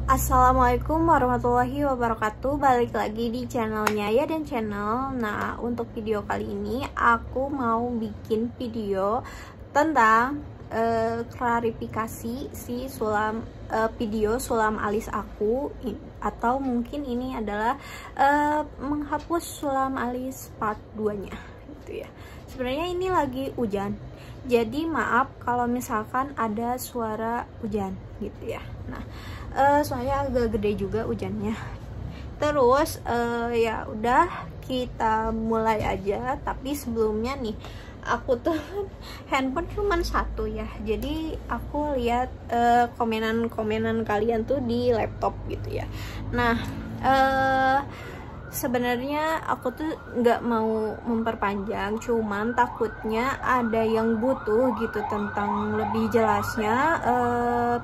Assalamualaikum warahmatullahi wabarakatuh. Balik lagi di channelnya Ya dan Channel. Nah, untuk video kali ini aku mau bikin video tentang klarifikasi si video sulam alis aku, atau mungkin ini adalah menghapus sulam alis part 2 nya gitu ya. Sebenarnya ini lagi hujan, jadi maaf kalau misalkan ada suara hujan gitu ya. Nah, soalnya agak gede juga hujannya. Terus ya udah, kita mulai aja. Tapi sebelumnya nih, aku tuh handphone cuman satu ya, jadi aku lihat komenan kalian tuh di laptop gitu ya. Nah, sebenarnya aku tuh nggak mau memperpanjang, cuman takutnya ada yang butuh gitu tentang lebih jelasnya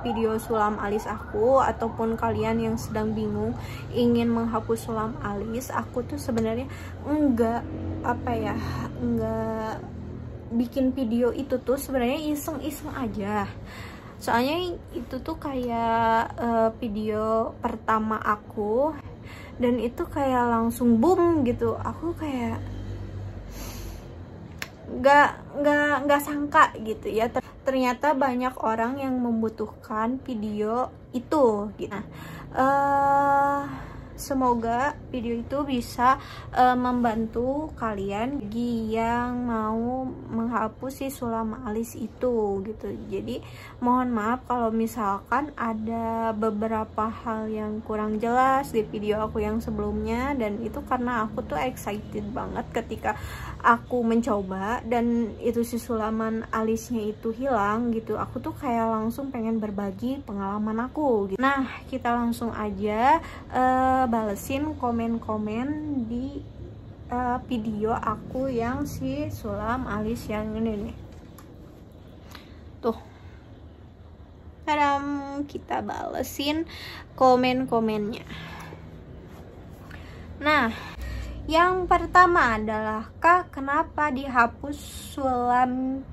video sulam alis aku, ataupun kalian yang sedang bingung ingin menghapus sulam alis. Aku tuh sebenarnya nggak bikin video itu tuh sebenarnya iseng-iseng aja. Soalnya itu tuh kayak video pertama aku, dan itu kayak langsung boom gitu. Aku kayak nggak sangka gitu ya, ternyata banyak orang yang membutuhkan video itu gitu. Nah, semoga video itu bisa membantu kalian yang mau menghapus si sulam alis itu gitu. Jadi mohon maaf kalau misalkan ada beberapa hal yang kurang jelas di video aku yang sebelumnya, dan itu karena aku tuh excited banget ketika aku mencoba dan itu si sulaman alisnya itu hilang gitu. Aku tuh kayak langsung pengen berbagi pengalaman aku gitu. Nah, kita langsung aja balesin komen-komen di video aku yang si sulam alis yang ini nih. Tuh, kita balesin komen-komennya. Nah, yang pertama adalah, Kak, kenapa dihapus sulam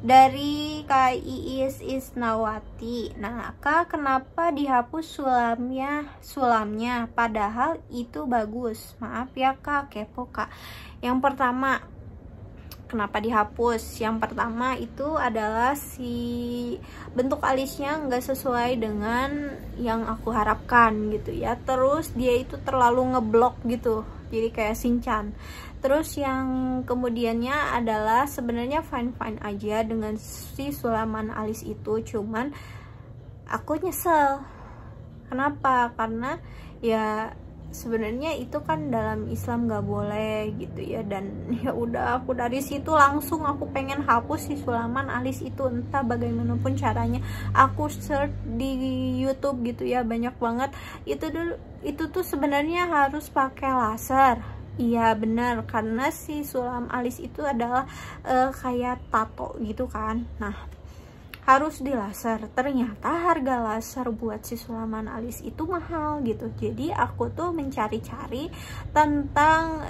dari Kak Iis Isnawati. Nah, Kak, kenapa dihapus sulamnya padahal itu bagus? Maaf ya Kak, kepo Kak. Yang pertama, kenapa dihapus? Yang pertama itu adalah si bentuk alisnya nggak sesuai dengan yang aku harapkan gitu ya. Terus dia itu terlalu ngeblok gitu, jadi kayak Shinchan. Terus yang kemudiannya adalah sebenarnya fine-fine aja dengan si sulaman alis itu, cuman aku nyesel. Kenapa? Karena ya sebenarnya itu kan dalam Islam nggak boleh gitu ya. Dan ya udah, aku dari situ langsung aku pengen hapus si sulaman alis itu, entah bagaimanapun caranya. Aku search di YouTube gitu ya, banyak banget. Itu tuh sebenarnya harus pakai laser. Iya benar, karena si sulam alis itu adalah kayak tato gitu kan. Nah, harus di laser. Ternyata harga laser buat si sulaman alis itu mahal gitu. Jadi aku tuh mencari-cari tentang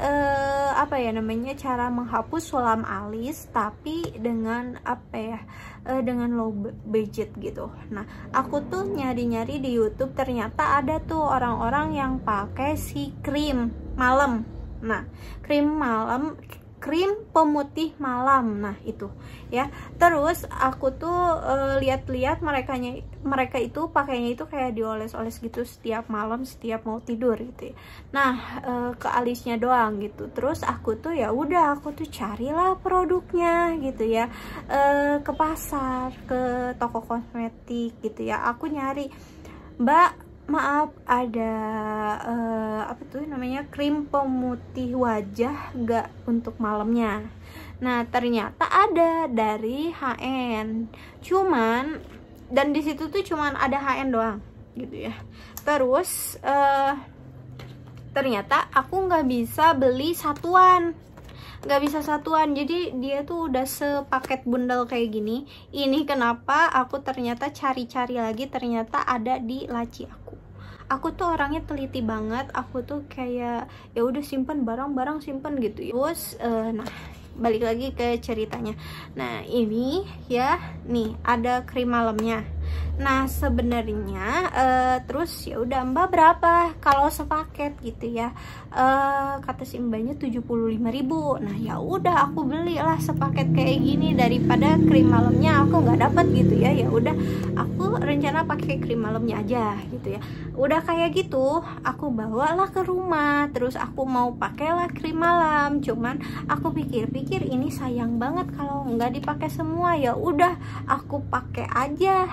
cara menghapus sulam alis tapi dengan dengan low budget gitu. Nah, aku tuh nyari-nyari di YouTube, ternyata ada tuh orang-orang yang pakai si krim malam. Nah, krim pemutih malam, nah itu ya. Terus aku tuh lihat-lihat mereka itu pakainya itu kayak dioles-oles gitu setiap malam, setiap mau tidur gitu ya. Nah, ke alisnya doang gitu. Terus aku tuh ya udah, aku tuh carilah produknya gitu ya, ke pasar, ke toko kosmetik gitu ya. Aku nyari, Mbak, maaf, ada krim pemutih wajah nggak untuk malamnya? Nah, ternyata ada dari HN, cuman dan di situ tuh cuman ada HN doang gitu ya. Terus ternyata aku nggak bisa beli satuan, jadi dia tuh udah sepaket bundel kayak gini. Ini kenapa aku ternyata cari-cari lagi, ternyata ada di laci aku tuh orangnya teliti banget. Aku tuh kayak ya udah simpen barang-barang, simpen gitu ya. Terus nah, balik lagi ke ceritanya. Nah, ini ya nih ada krim malamnya. Nah sebenarnya terus ya udah Mbak berapa kalau sepaket gitu ya, kata si Mbaknya 75.000. Nah ya udah aku belilah sepaket kayak gini daripada krim malamnya aku nggak dapet gitu ya. Ya udah aku rencana pakai krim malamnya aja gitu ya. Udah kayak gitu aku bawalah ke rumah, terus aku mau pakailah krim malam. Cuman aku pikir-pikir ini sayang banget kalau nggak dipakai semua. Ya udah aku pakai aja,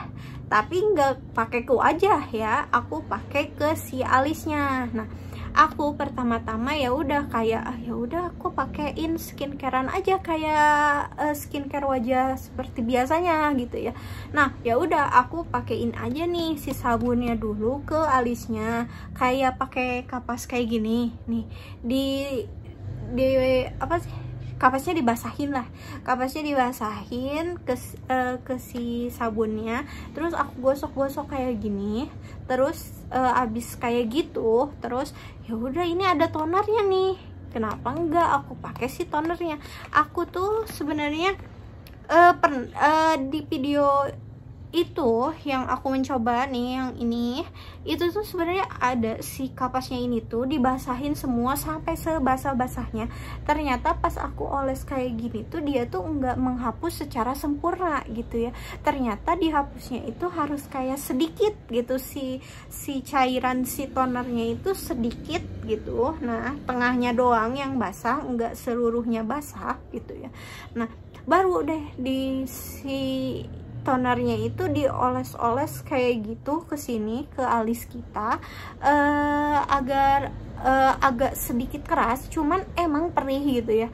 tapi nggak pakai ku aja ya, aku pakai ke si alisnya. Nah aku pertama-tama ya udah kayak ya udah aku pakein skincarean aja kayak skincare wajah seperti biasanya gitu ya. Nah ya udah aku pakein aja nih si sabunnya dulu ke alisnya, kayak pakai kapas kayak gini nih, di apa sih, kapasnya dibasahin lah, kapasnya dibasahin ke si sabunnya, terus aku gosok-gosok kayak gini, terus abis kayak gitu, terus ya udah ini ada tonernya nih, kenapa enggak aku pakai si tonernya. Aku tuh sebenarnya di video itu yang aku mencoba nih, yang ini itu tuh sebenarnya ada si kapasnya ini tuh dibasahin semua sampai sebasah-basahnya. Ternyata pas aku oles kayak gini tuh dia tuh nggak menghapus secara sempurna gitu ya. Ternyata dihapusnya itu harus kayak sedikit gitu, si cairan si tonernya itu sedikit gitu. Nah tengahnya doang yang basah, nggak seluruhnya basah gitu ya. Nah baru deh di si tonernya itu dioles-oles kayak gitu ke sini, ke alis kita, agar agak sedikit keras, cuman emang perih gitu ya.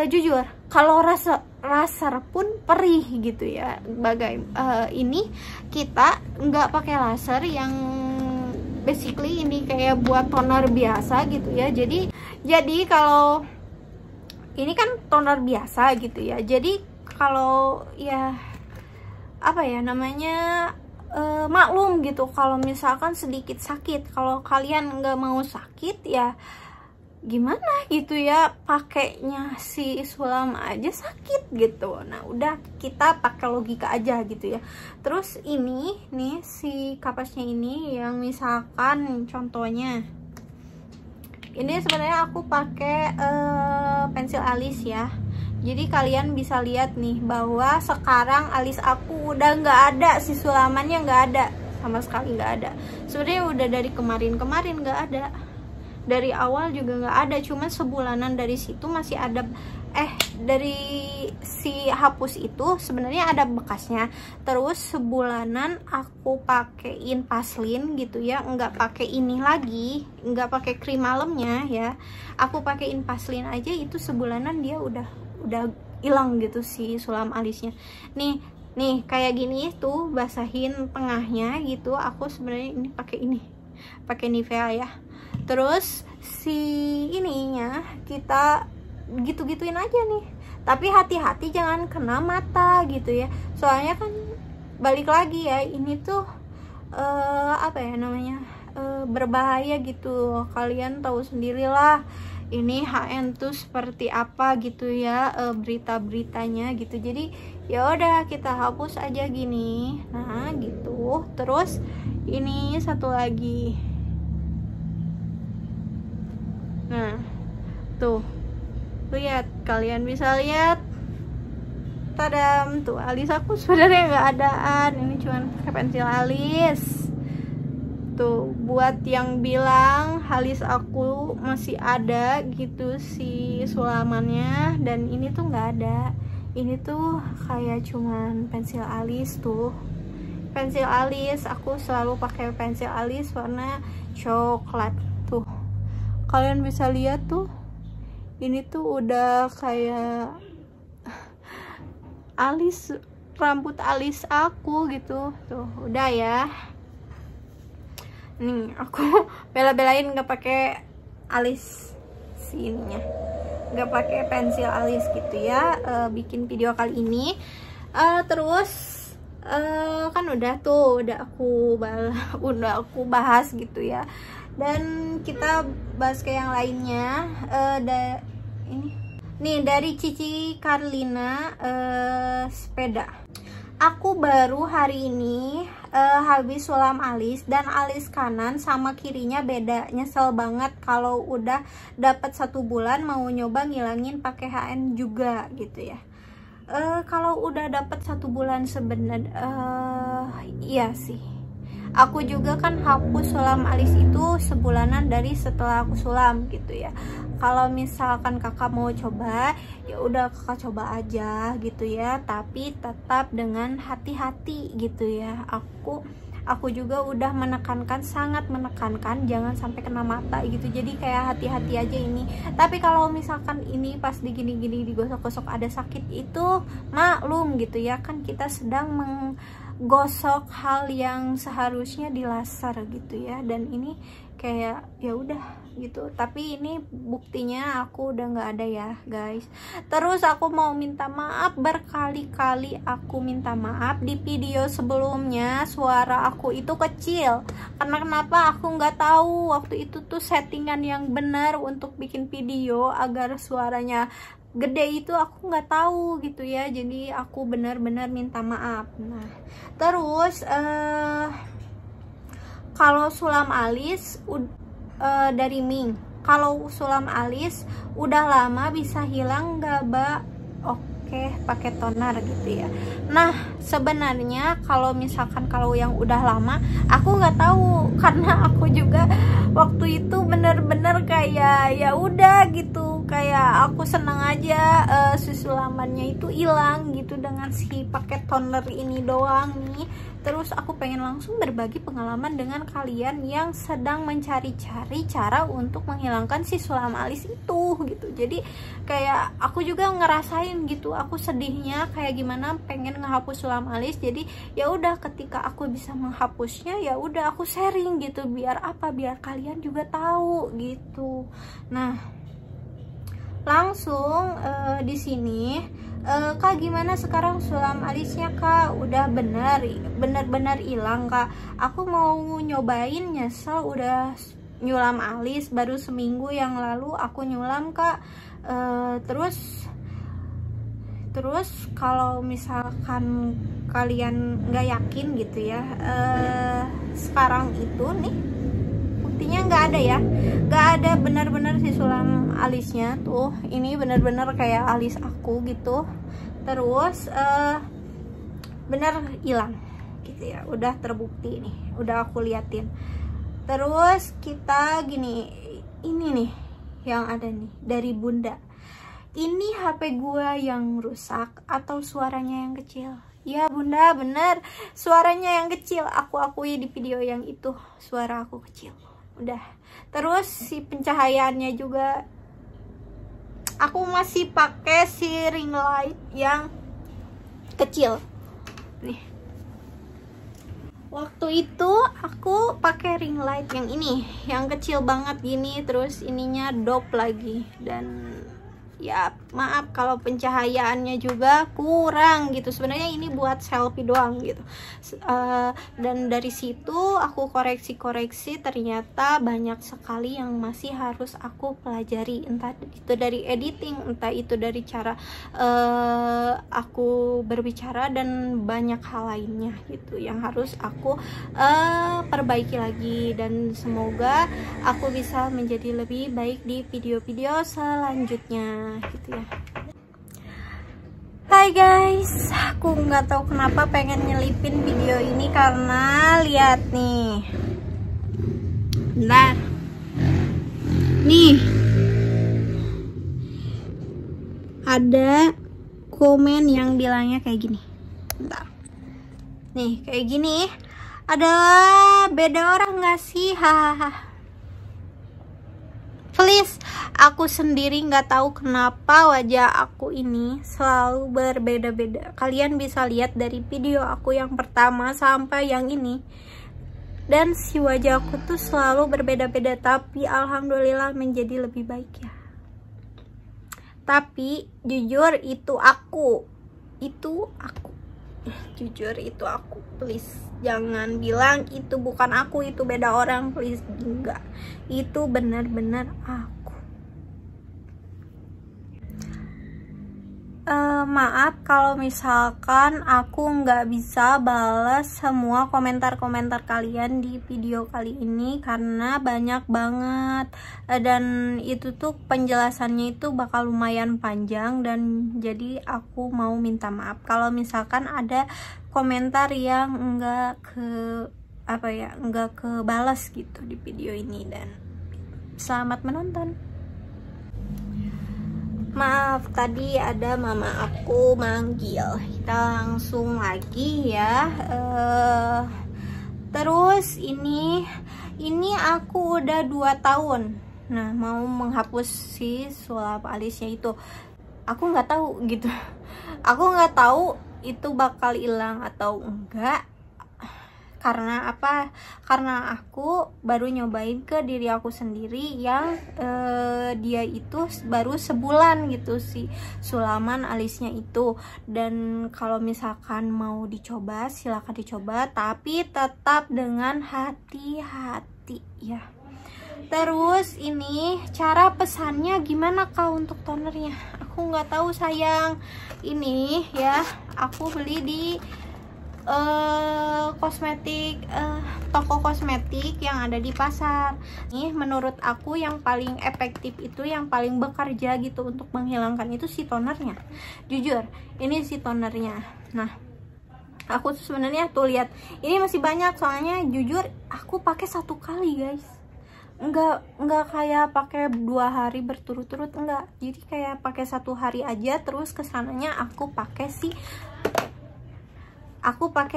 Jujur kalau rasa pun perih gitu ya. Ini kita nggak pakai laser, yang basically ini kayak buat toner biasa gitu ya. Jadi kalau ini kan toner biasa gitu ya, jadi kalau ya apa ya namanya, maklum gitu kalau misalkan sedikit sakit. Kalau kalian nggak mau sakit ya gimana gitu ya, pakainya si sulam aja sakit gitu. Nah udah kita pakai logika aja gitu ya. Terus ini nih si kapasnya ini, yang misalkan contohnya ini sebenarnya aku pakai pensil alis ya. Jadi kalian bisa lihat nih bahwa sekarang alis aku udah nggak ada, si sulamannya nggak ada, sama sekali nggak ada. Sebenarnya udah dari kemarin nggak ada, dari awal juga nggak ada, cuma sebulanan dari situ masih ada. Dari si hapus itu sebenarnya ada bekasnya. Terus sebulanan aku pakein Vaseline gitu ya, nggak pakai ini lagi, nggak pakai krim malamnya ya. Aku pakein Vaseline aja, itu sebulanan dia udah hilang gitu si sulam alisnya. Nih kayak gini tuh, basahin tengahnya gitu. Aku sebenarnya ini pakai Nivea ya. Terus si ininya kita gitu-gituin aja nih, tapi hati-hati jangan kena mata gitu ya. Soalnya kan balik lagi ya, ini tuh apa ya namanya, berbahaya gitu. Kalian tahu sendirilah ini HN tuh seperti apa gitu ya, berita-beritanya gitu. Jadi ya udah kita hapus aja gini. Nah gitu. Terus ini satu lagi, nah tuh lihat, kalian bisa lihat, tadam, tuh alis aku sebenarnya nggak adaan, ini cuman pakai pensil alis. Tuh buat yang bilang alis aku masih ada gitu si sulamannya, dan ini tuh nggak ada. Ini tuh kayak cuman pensil alis. Tuh pensil alis, aku selalu pakai pensil alis warna coklat. Tuh kalian bisa lihat tuh, ini tuh udah kayak rambut alis aku gitu. Tuh udah ya. Nih aku bela-belain nggak pakai alis sininya, nggak pakai pensil alis gitu ya, bikin video kali ini. Terus kan udah aku bahas gitu ya. Dan kita bahas ke yang lainnya. Ini nih dari Cici Carlina, sepeda. Aku baru hari ini habis sulam alis, dan alis kanan sama kirinya beda. Nyesel banget kalau udah dapat 1 bulan mau nyoba ngilangin pakai HN juga gitu ya. Kalau udah dapat 1 bulan sebenarnya iya sih. Aku juga kan hapus sulam alis itu sebulanan dari setelah aku sulam gitu ya. Kalau misalkan kakak mau coba, ya udah kakak coba aja gitu ya, tapi tetap dengan hati-hati gitu ya. Aku juga udah menekankan, sangat menekankan jangan sampai kena mata gitu. Jadi kayak hati-hati aja ini. Tapi kalau misalkan ini pas digini-gini digosok-gosok ada sakit, itu maklum gitu ya, kan kita sedang menggosok hal yang seharusnya dilaser gitu ya. Dan ini kayak ya udah gitu, tapi ini buktinya aku udah nggak ada ya guys. Terus aku mau minta maaf, berkali-kali aku minta maaf. Di video sebelumnya suara aku itu kecil karena kenapa aku nggak tahu waktu itu tuh settingan yang benar untuk bikin video agar suaranya gede itu aku nggak tahu gitu ya. Jadi aku benar-benar minta maaf. Nah terus kalau sulam alis dari Ming, kalau sulam alis udah lama bisa hilang nggak Mbak? Oke, pakai toner gitu ya. Nah sebenarnya kalau misalkan kalau yang udah lama aku nggak tahu, karena aku juga waktu itu bener-bener kayak ya udah gitu, kayak aku seneng aja si sulamannya itu hilang gitu dengan si pakai toner ini doang nih. Terus aku pengen langsung berbagi pengalaman dengan kalian yang sedang mencari-cari cara untuk menghilangkan si sulam alis itu gitu. Jadi kayak aku juga ngerasain gitu, aku sedihnya kayak gimana pengen ngehapus sulam alis. Jadi ya udah ketika aku bisa menghapusnya ya udah aku sharing gitu, biar apa, biar kalian juga tahu gitu. Nah langsung di sini Kak gimana sekarang sulam alisnya Kak? Udah benar-benar hilang Kak. Aku mau nyobain, nyesel udah nyulam alis baru seminggu yang lalu aku nyulam Kak. Terus kalau misalkan kalian nggak yakin gitu ya, sekarang itu nih buktinya nggak ada ya, nggak ada benar-benar si sulam alisnya tuh. Ini benar-benar kayak alis aku gitu. Terus benar hilang gitu ya, udah terbukti nih, udah aku liatin. Terus kita gini, ini nih yang ada nih dari Bunda. Ini HP gua yang rusak atau suaranya yang kecil? Ya Bunda bener, suaranya yang kecil. Aku akui di video yang itu suara aku kecil. Udah. Terus si pencahayaannya juga aku masih pakai si ring light yang kecil nih. Waktu itu aku pakai ring light yang ini, yang kecil banget gini, terus ininya dop lagi. Dan ya maaf kalau pencahayaannya juga kurang gitu. Sebenarnya ini buat selfie doang gitu. Dan dari situ aku koreksi-koreksi, ternyata banyak sekali yang masih harus aku pelajari, entah itu dari editing, entah itu dari cara aku berbicara, dan banyak hal lainnya gitu yang harus aku perbaiki lagi. Dan semoga aku bisa menjadi lebih baik di video-video selanjutnya gitu ya. Hai guys, aku nggak tahu kenapa pengen nyelipin video ini karena lihat nih. Nah, nih ada komen yang bilangnya kayak gini. Bentar. Nih kayak gini, adalah beda orang nggak sih? Hahaha. Please, aku sendiri nggak tahu kenapa wajah aku ini selalu berbeda-beda. Kalian bisa lihat dari video aku yang pertama sampai yang ini. Dan si wajah aku tuh selalu berbeda-beda, tapi alhamdulillah menjadi lebih baik ya. Tapi jujur itu aku. Jujur itu aku. Please jangan bilang itu bukan aku, itu beda orang. Please, enggak, itu benar-benar aku. Maaf kalau misalkan aku nggak bisa balas semua komentar-komentar kalian di video kali ini karena banyak banget, dan itu tuh penjelasannya itu bakal lumayan panjang, dan jadi aku mau minta maaf kalau misalkan ada komentar yang nggak kebalas gitu di video ini. Dan selamat menonton. Maaf, tadi ada mama aku manggil. Kita langsung lagi ya. Terus ini aku udah 2 tahun. Nah, mau menghapus si sulap alisnya itu. Aku nggak tahu gitu. Aku nggak tahu itu bakal hilang atau enggak. Karena apa? Karena aku baru nyobain ke diri aku sendiri yang dia itu baru sebulan gitu si sulaman alisnya itu. Dan kalau misalkan mau dicoba silakan dicoba, tapi tetap dengan hati-hati ya. Terus ini cara pesannya gimana kak untuk tonernya? Aku nggak tahu sayang. Ini ya aku beli di toko kosmetik yang ada di pasar. Nih menurut aku yang paling efektif itu, yang paling bekerja gitu untuk menghilangkan itu si tonernya. Jujur, ini si tonernya. Nah, aku tuh sebenarnya tuh lihat, ini masih banyak soalnya jujur aku pakai 1 kali guys. Enggak kayak pakai 2 hari berturut-turut, enggak. Jadi kayak pakai 1 hari aja, terus kesananya aku pakai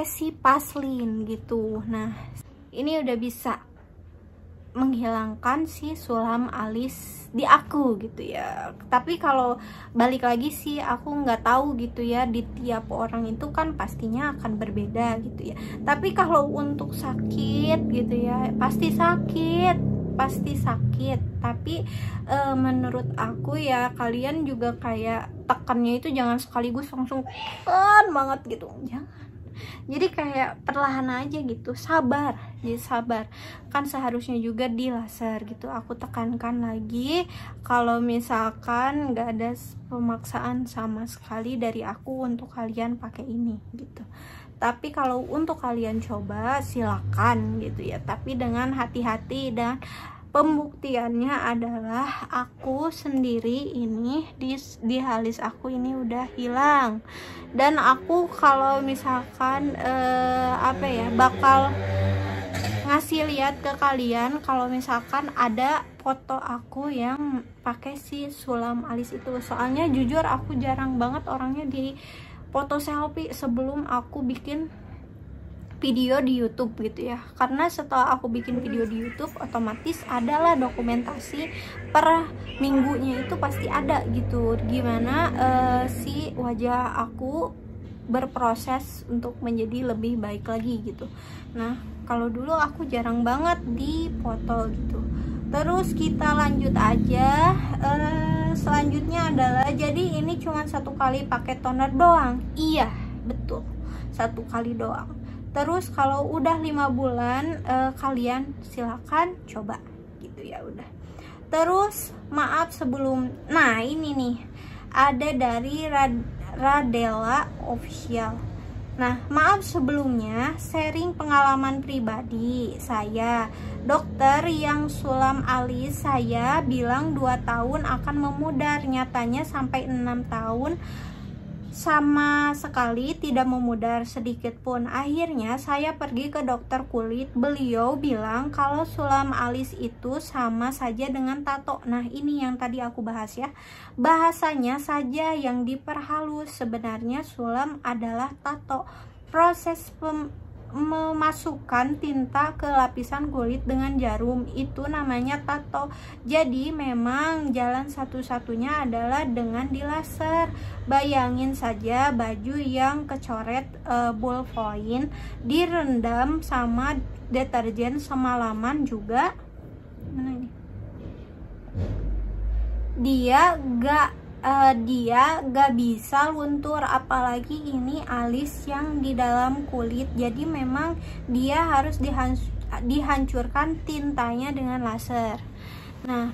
si Paslin gitu. Nah, ini udah bisa menghilangkan si sulam alis di aku gitu ya. Tapi kalau balik lagi sih aku nggak tahu gitu ya, di tiap orang itu kan pastinya akan berbeda gitu ya. Tapi kalau untuk sakit gitu ya, pasti sakit. Tapi menurut aku ya, kalian juga kayak tekannya itu jangan sekaligus langsung tekan banget gitu, jangan. Jadi kayak perlahan aja gitu, sabar kan seharusnya juga di laser gitu. Aku tekankan lagi, kalau misalkan nggak ada pemaksaan sama sekali dari aku untuk kalian pakai ini gitu. Tapi kalau untuk kalian coba silakan gitu ya, tapi dengan hati-hati. Dan pembuktiannya adalah aku sendiri ini di alis aku ini udah hilang. Dan aku kalau misalkan bakal ngasih lihat ke kalian kalau misalkan ada foto aku yang pakai si sulam alis itu. Soalnya jujur aku jarang banget orangnya di foto selfie sebelum aku bikin video di YouTube gitu ya. Karena setelah aku bikin video di YouTube, otomatis adalah dokumentasi per minggunya itu pasti ada gitu, gimana si wajah aku berproses untuk menjadi lebih baik lagi gitu. Nah, kalau dulu aku jarang banget di foto gitu. Terus kita lanjut aja. Selanjutnya adalah, jadi ini cuma 1 kali pakai toner doang. Iya, betul, 1 kali doang. Terus kalau udah 5 bulan kalian silakan coba gitu ya udah. Terus maaf sebelum, nah ini nih ada dari Radela Official. Nah, maaf sebelumnya sharing pengalaman pribadi saya. Dokter yang sulam alis saya bilang 2 tahun akan memudar, nyatanya sampai 6 tahun sama sekali tidak memudar sedikit pun. Akhirnya saya pergi ke dokter kulit. Beliau bilang kalau sulam alis itu sama saja dengan tato. Nah, ini yang tadi aku bahas ya. Bahasanya saja yang diperhalus. Sebenarnya sulam adalah tato. Proses memasukkan tinta ke lapisan kulit dengan jarum itu namanya tato. Jadi memang jalan satu-satunya adalah dengan dilaser. Bayangin saja baju yang kecoret ballpoint direndam sama deterjen semalaman juga, mana ini? Dia gak bisa luntur, apalagi ini alis yang di dalam kulit. Jadi memang dia harus dihancurkan tintanya dengan laser. Nah,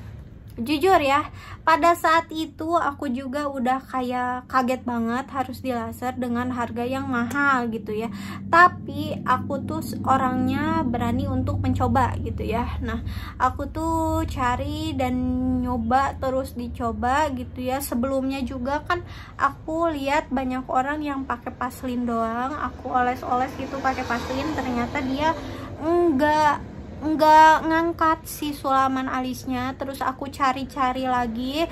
Jujur ya, pada saat itu aku juga udah kayak kaget banget harus di laser dengan harga yang mahal gitu ya. Tapi aku tuh orangnya berani untuk mencoba gitu ya. Nah, aku tuh cari dan nyoba, terus dicoba gitu ya. Sebelumnya juga kan aku lihat banyak orang yang pakai paslin doang, aku oles-oles gitu pakai paslin, ternyata dia enggak ngangkat si sulaman alisnya. Terus aku cari-cari lagi,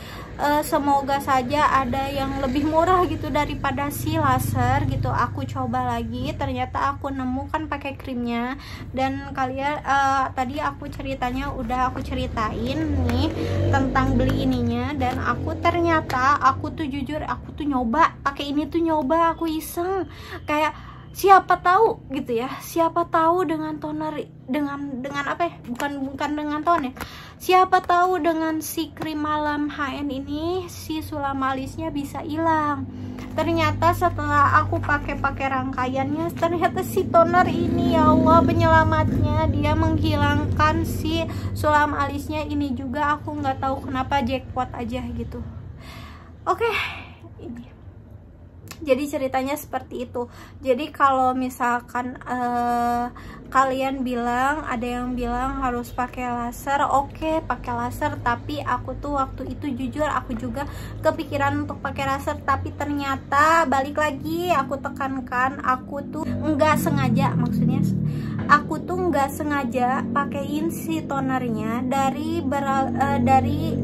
semoga saja ada yang lebih murah gitu daripada si laser gitu. Aku coba lagi, ternyata aku nemu kan pakai krimnya. Dan kalian tadi aku ceritanya udah aku ceritain nih tentang beli ininya, dan aku ternyata aku tuh jujur aku tuh nyoba pakai ini tuh, nyoba aku iseng kayak siapa tahu gitu ya, siapa tahu dengan toner, dengan apa ya, bukan dengan toner, siapa tahu dengan si krim malam HN ini si sulam alisnya bisa hilang. Ternyata setelah aku pakai rangkaiannya, ternyata si toner ini ya Allah penyelamatnya, dia menghilangkan si sulam alisnya ini juga. Aku nggak tahu kenapa, jackpot aja gitu. Oke, ini jadi ceritanya seperti itu. Jadi kalau misalkan kalian bilang, ada yang bilang harus pakai laser, oke, pakai laser. Tapi aku tuh waktu itu jujur aku juga kepikiran untuk pakai laser, tapi ternyata balik lagi aku tekankan, aku tuh nggak sengaja, maksudnya aku tuh nggak sengaja pakein si tonernya dari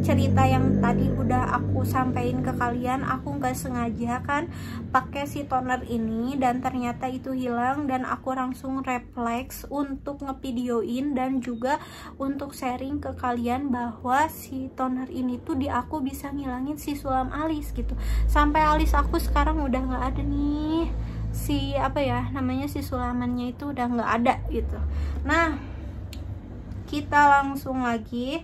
cerita yang tadi udah aku sampaikan ke kalian. Aku nggak sengaja kan pakai si toner ini, dan ternyata itu hilang, dan aku langsung refleks untuk ngevideoin dan juga untuk sharing ke kalian bahwa si toner ini tuh di aku bisa ngilangin si sulam alis gitu. Sampai alis aku sekarang udah nggak ada nih si apa ya namanya, si sulamannya itu udah nggak ada gitu. Nah, kita langsung lagi,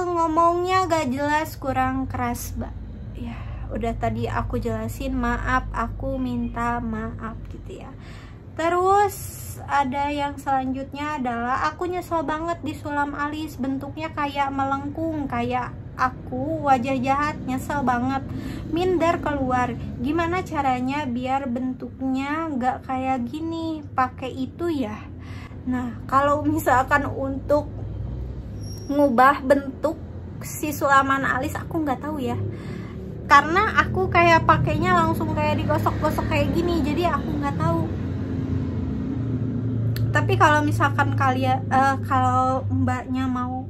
ngomongnya gak jelas, kurang keras mbak ya. Udah tadi aku jelasin, maaf, aku minta maaf gitu ya. Terus ada yang selanjutnya adalah aku nyesel banget di sulam alis, bentuknya kayak melengkung, kayak aku wajah jahat, nyesel banget, minder keluar. Gimana caranya biar bentuknya nggak kayak gini, pakai itu ya. Nah, kalau misalkan untuk ngubah bentuk si sulaman alis aku nggak tahu ya, karena aku kayak pakainya langsung kayak digosok-gosok kayak gini, jadi aku nggak tahu. Tapi kalau misalkan kalian kalau mbaknya mau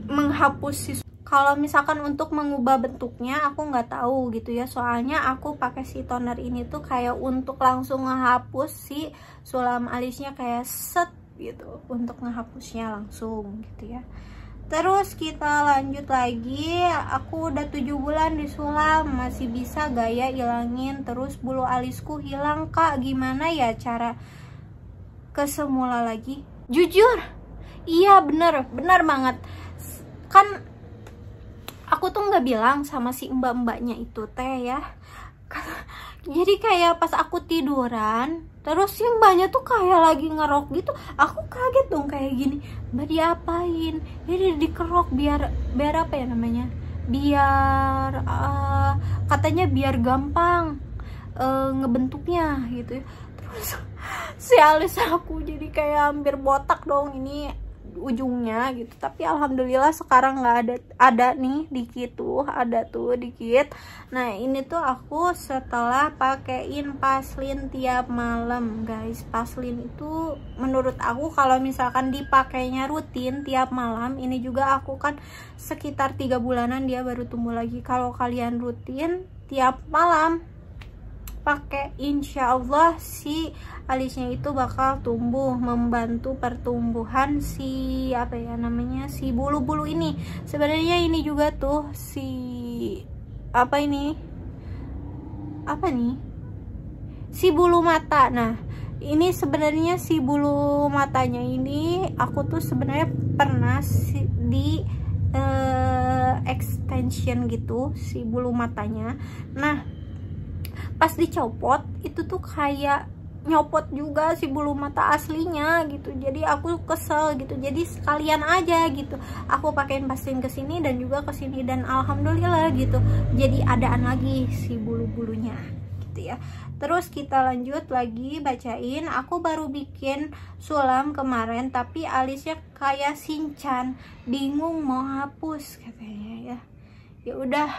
menghapus kalau misalkan untuk mengubah bentuknya aku nggak tahu gitu ya, soalnya aku pakai si toner ini tuh kayak untuk langsung ngehapus si sulam alisnya, kayak set gitu untuk ngehapusnya langsung gitu ya. Terus kita lanjut lagi, aku udah 7 bulan disulam, masih bisa gaya ilangin terus bulu alisku hilang kak, gimana ya cara ke semula lagi? Jujur iya, bener banget kan. Aku tuh nggak bilang sama si mbak-mbaknya itu teh ya. Jadi kayak pas aku tiduran, terus si mbaknya tuh kayak lagi ngerok gitu. Aku kaget dong kayak gini, mbak diapain? Ini dikerok biar apa ya namanya? Biar katanya biar gampang ngebentuknya gitu ya. Terus si alis aku jadi kayak hampir botak dong ini ujungnya gitu. Tapi alhamdulillah sekarang nggak ada nih dikit tuh, ada tuh dikit. Nah ini tuh aku setelah pakein paslin tiap malam guys. Paslin itu menurut aku kalau misalkan dipakainya rutin tiap malam, ini juga aku kan sekitar 3 bulanan dia baru tumbuh lagi. Kalau kalian rutin tiap malam pakai, insya Allah si alisnya itu bakal tumbuh, membantu pertumbuhan si apa ya namanya, si bulu-bulu ini. Sebenarnya ini juga tuh si apa ini, apa nih, si bulu mata. Nah ini sebenarnya si bulu matanya ini aku tuh sebenarnya pernah di extension gitu si bulu matanya. Nah pas dicopot itu tuh kayak nyopot juga si bulu mata aslinya gitu. Jadi aku kesel gitu, jadi sekalian aja gitu aku pakein pastiin ke sini dan juga ke sini, dan alhamdulillah gitu jadi adaan lagi si bulu-bulunya gitu ya. Terus kita lanjut lagi bacain. Aku baru bikin sulam kemarin tapi alisnya kayak Shinchan, bingung mau hapus katanya ya. Ya udah,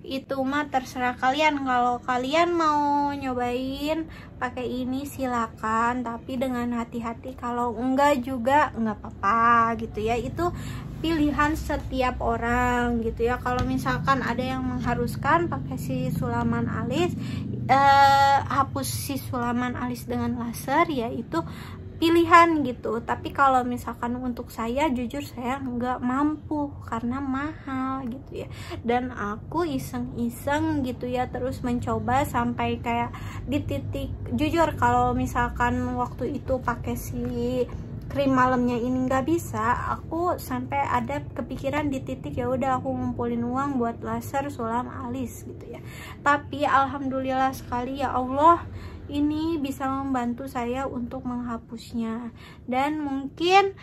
itu mah terserah kalian. Kalau kalian mau nyobain pakai ini silakan, tapi dengan hati-hati. Kalau enggak juga enggak apa-apa gitu ya. Itu pilihan setiap orang gitu ya. Kalau misalkan ada yang mengharuskan pakai si sulaman alis, hapus si sulaman alis dengan laser, ya itu pilihan gitu. Tapi kalau misalkan untuk saya, jujur saya nggak mampu karena mahal gitu ya, dan aku iseng-iseng gitu ya, terus mencoba sampai kayak di titik, jujur kalau misalkan waktu itu pakai si krim malamnya ini nggak bisa, aku sampai ada kepikiran di titik ya udah aku ngumpulin uang buat laser sulam alis gitu ya. Tapi alhamdulillah sekali ya Allah, ini bisa membantu saya untuk menghapusnya. Dan mungkin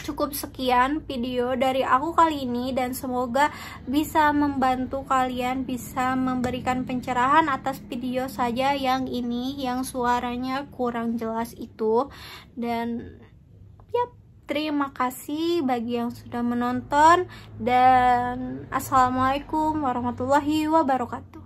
cukup sekian video dari aku kali ini, dan semoga bisa membantu kalian, bisa memberikan pencerahan atas video saja yang ini yang suaranya kurang jelas itu. Dan yap, terima kasih bagi yang sudah menonton, dan assalamualaikum warahmatullahi wabarakatuh.